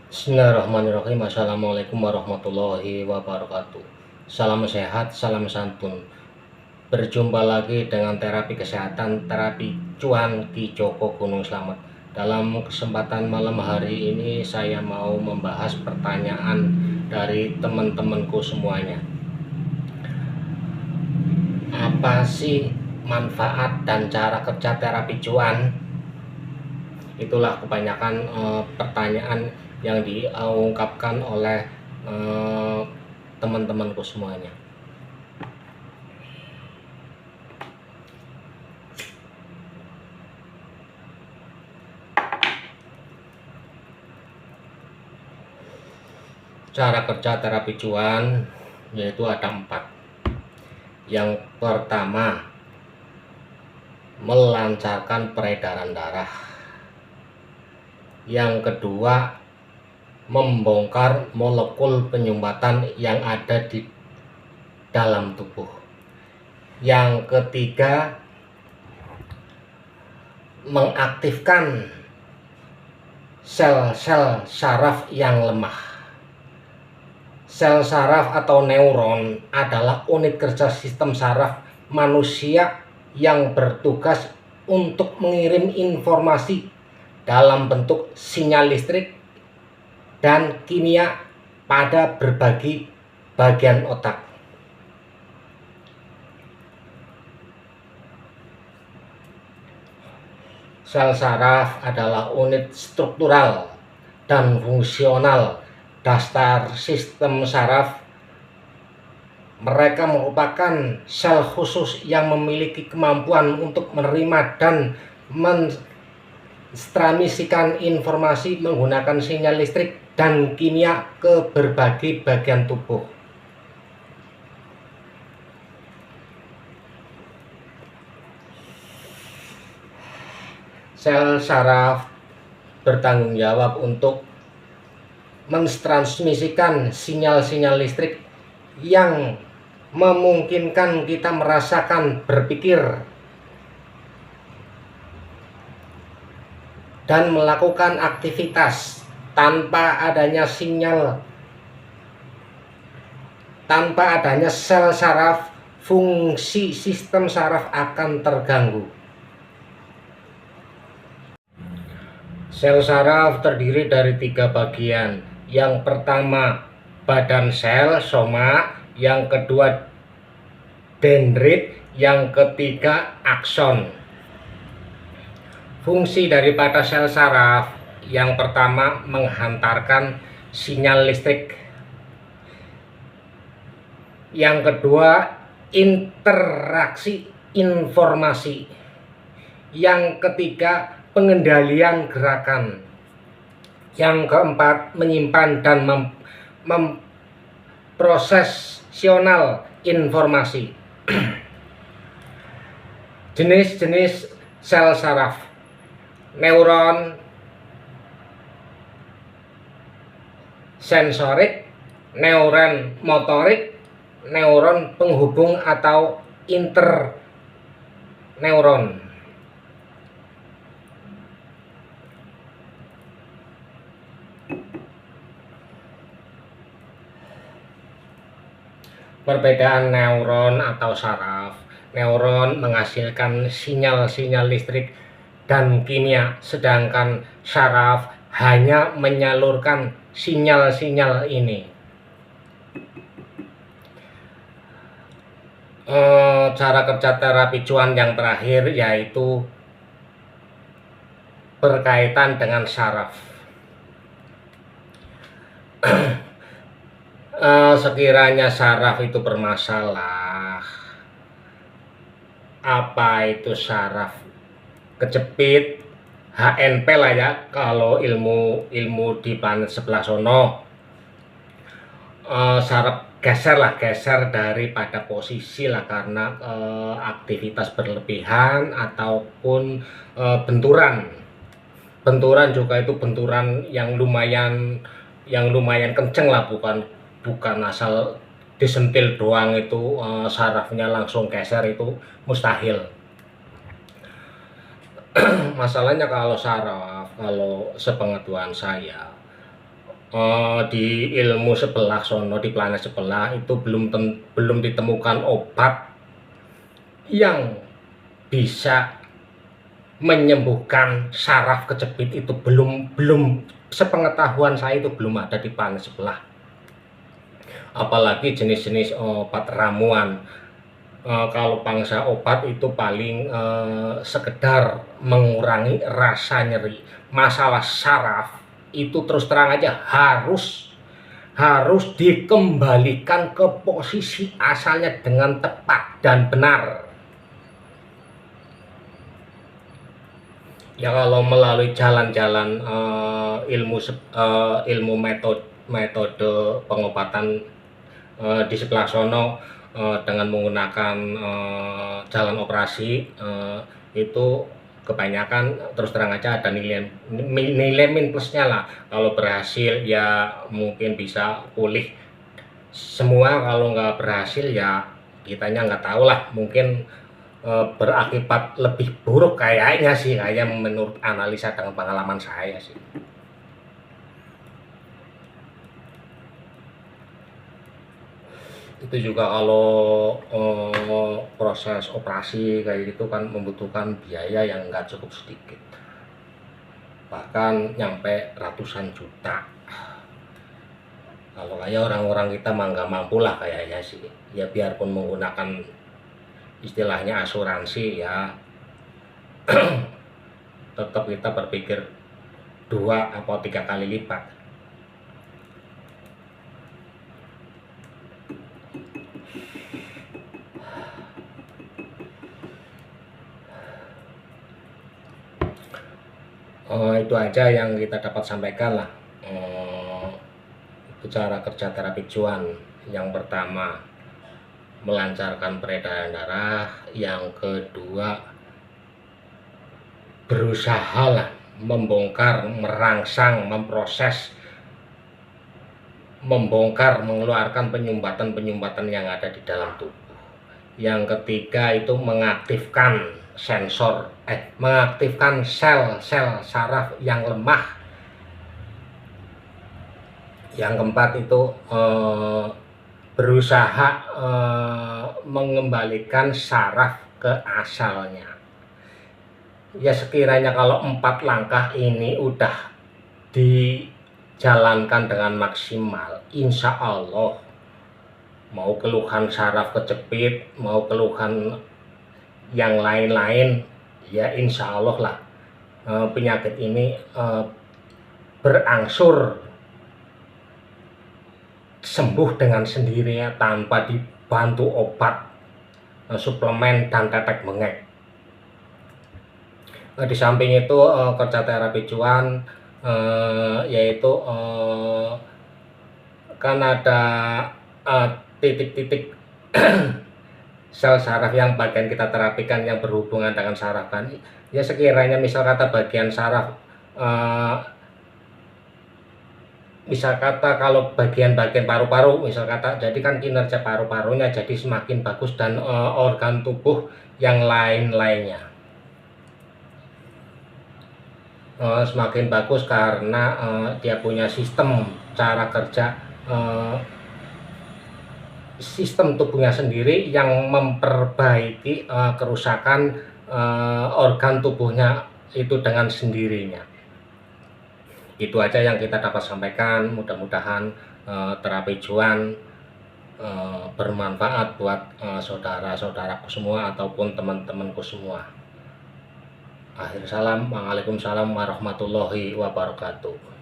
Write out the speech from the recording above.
Bismillahirrahmanirrahim. Assalamualaikum warahmatullahi wabarakatuh. Salam sehat, salam santun. Berjumpa lagi dengan terapi kesehatan, terapi cuan Ki Joko Gunung Slamet. Dalam kesempatan malam hari ini saya mau membahas pertanyaan dari teman-temanku semuanya. Apa sih manfaat dan cara kerja terapi cuan? Itulah kebanyakan pertanyaan yang diungkapkan oleh teman-temanku semuanya. Cara kerja terapi cuan yaitu ada 4. Yang pertama, melancarkan peredaran darah. Yang kedua, membongkar molekul penyumbatan yang ada di dalam tubuh. Yang ketiga, mengaktifkan sel-sel saraf yang lemah. Sel saraf atau neuron adalah unit kerja sistem saraf manusia yang bertugas untuk mengirim informasi dalam bentuk sinyal listrik dan kimia pada berbagai bagian otak. Sel saraf adalah unit struktural dan fungsional dasar sistem saraf. Mereka merupakan sel khusus yang memiliki kemampuan untuk menerima dan mentransmisikan informasi menggunakan sinyal listrik dan kimia ke berbagai bagian tubuh. Sel saraf bertanggung jawab untuk mentransmisikan sinyal-sinyal listrik yang memungkinkan kita merasakan, berpikir, dan melakukan aktivitas. Tanpa adanya sinyal, tanpa adanya sel saraf, fungsi sistem saraf akan terganggu. Sel saraf terdiri dari 3 bagian. Yang pertama, badan sel, soma. Yang kedua, dendrit. Yang ketiga, akson. Fungsi daripada sel saraf yang pertama, menghantarkan sinyal listrik. Yang kedua, interaksi informasi. Yang ketiga, pengendalian gerakan. Yang keempat, menyimpan dan memprosessional informasi. Jenis-jenis sel saraf: neuron sensorik, neuron motorik, neuron penghubung atau interneuron. Perbedaan neuron atau saraf. Neuron menghasilkan sinyal-sinyal listrik dan kimia, sedangkan saraf hanya menyalurkan sinyal-sinyal ini. Cara kerja terapi cuan yang terakhir yaitu berkaitan dengan saraf. Sekiranya saraf itu bermasalah, apa itu saraf kejepit, HNP lah ya kalau ilmu di planet sebelah sono. Saraf geser daripada posisi lah karena aktivitas berlebihan ataupun benturan juga itu benturan yang lumayan kenceng lah, bukan asal disentil doang itu sarafnya langsung geser, itu mustahil. Masalahnya kalau saraf, kalau sepengetahuan saya, di ilmu sebelah sono, di planet sebelah itu belum ditemukan obat yang bisa menyembuhkan saraf kejepit. Itu belum sepengetahuan saya itu belum ada di planet sebelah. Apalagi jenis-jenis obat ramuan. Kalau bangsa obat itu paling sekedar mengurangi rasa nyeri. Masalah saraf itu terus terang aja harus dikembalikan ke posisi asalnya dengan tepat dan benar. Ya kalau melalui jalan-jalan ilmu metode pengobatan di sebelah sono dengan menggunakan jalan operasi itu kebanyakan terus terang aja ada nilai min plusnya lah. Kalau berhasil ya mungkin bisa pulih semua, kalau nggak berhasil ya kitanya nggak tahu lah, mungkin berakibat lebih buruk kayaknya sih, kayak menurut analisa dengan pengalaman saya sih. Itu juga kalau proses operasi kayak gitu kan membutuhkan biaya yang nggak cukup sedikit, bahkan nyampe ratusan juta. Kalau kayak orang-orang kita mah nggak mampu lah kayaknya sih, ya biarpun menggunakan istilahnya asuransi ya tetap kita berpikir 2 atau 3 kali lipat. Itu aja yang kita dapat sampaikan lah. Itu cara kerja terapi cuan. Yang pertama, melancarkan peredaran darah. Yang kedua, berusaha lah membongkar, merangsang, memproses, membongkar, mengeluarkan penyumbatan-penyumbatan yang ada di dalam tubuh. Yang ketiga itu mengaktifkan mengaktifkan sel-sel saraf yang lemah. Yang keempat itu berusaha mengembalikan saraf ke asalnya. Ya sekiranya kalau 4 langkah ini udah dijalankan dengan maksimal, insya Allah mau keluhan saraf kejepit, mau keluhan yang lain-lain, ya insya Allah lah penyakit ini berangsur sembuh dengan sendirinya tanpa dibantu obat, suplemen, dan tetek bengek. Di samping itu kerja terapi cuan yaitu kan ada titik-titik sel saraf yang bagian kita terapikan yang berhubungan dengan saraf kan. Ya sekiranya misal kata bagian saraf misal kata kalau bagian-bagian paru-paru misal kata, jadi kan kinerja paru-parunya jadi semakin bagus, dan organ tubuh yang lain-lainnya semakin bagus karena dia punya sistem cara kerja, sistem tubuhnya sendiri yang memperbaiki kerusakan organ tubuhnya itu dengan sendirinya. Itu aja yang kita dapat sampaikan. Mudah-mudahan terapi cuan bermanfaat buat saudara-saudaraku semua ataupun teman-temanku semua. Akhir salam, waalaikumsalam warahmatullahi wabarakatuh.